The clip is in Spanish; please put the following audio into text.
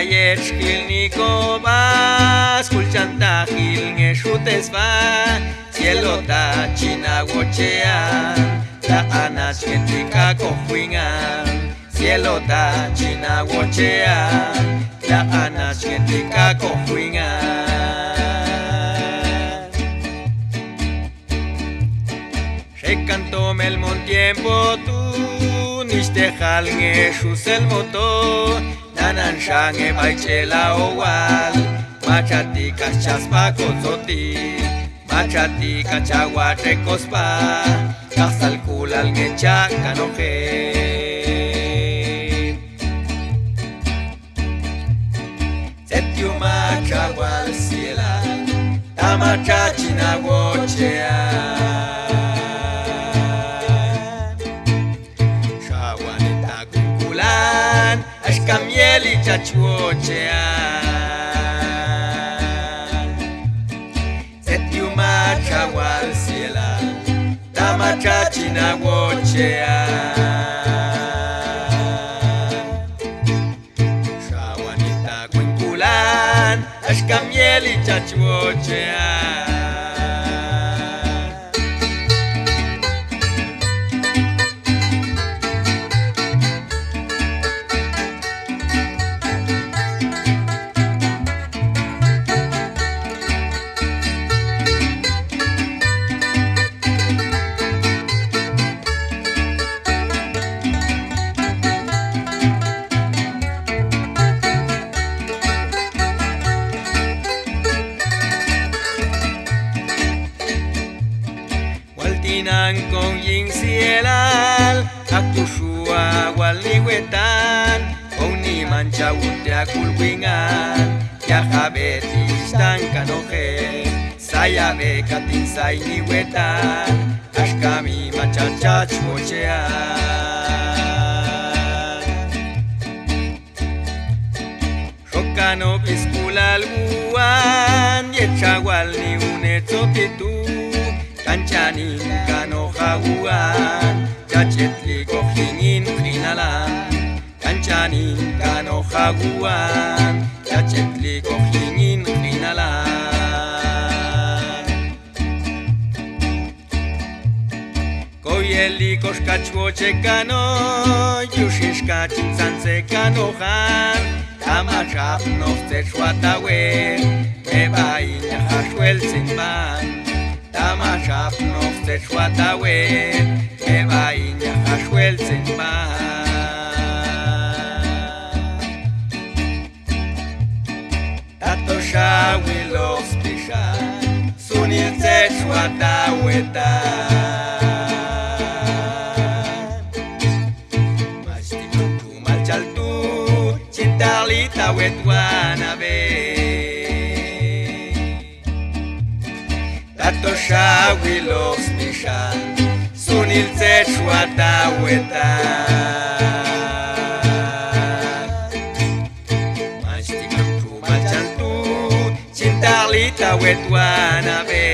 Yech Gilniko va, escuchanta Gilne Shutes va, cielo ta chinagochea, la anas gentica cojuingan, cielo ta chinagochea, la anas gentica cojuingan. Recantóme el montiempo tú, niste jalnge shusel moto, nanan shange baichela owal, machati cachaspa kozoti, machati cachaguate cospa, casal culal ngecha canoje. Setiuma chagual ciela, tamacha chinagochea. Ashkamieli chachuochea Setiuma chawal ciela Tamacha chinagochea Shawanita cuinculan Ashkamieli chachuochea. Waltinan con yin cielal, actushua walniwetan, oni mancha utea kulwingan, yajabetistan canoje, sayabe katin sainiwetan, ashkami machachachuochea. Rokano pisculal uan, yechagual ni unetzotitu, Kanchanin kano jaguan, chachetli cojinin trinalan. Kanchanin kano jaguan, chachetli cojinin trinalan. Koyeli koshkachuoche kano, yushishkachin sanse kanohan, tamachap nofte shwatawe, mebain yahashwel sinban. Tamashap nofte shwatawe, mebain yahashwel sinban. Tato shawilos pishan, sunil se shwataweta. Mashtimantu malchaltu, chintalita wetwanabe. Tato shawilos nishan, sunil se shwataweta. Mashtimantu malchaltu, chintalita wetwanabe.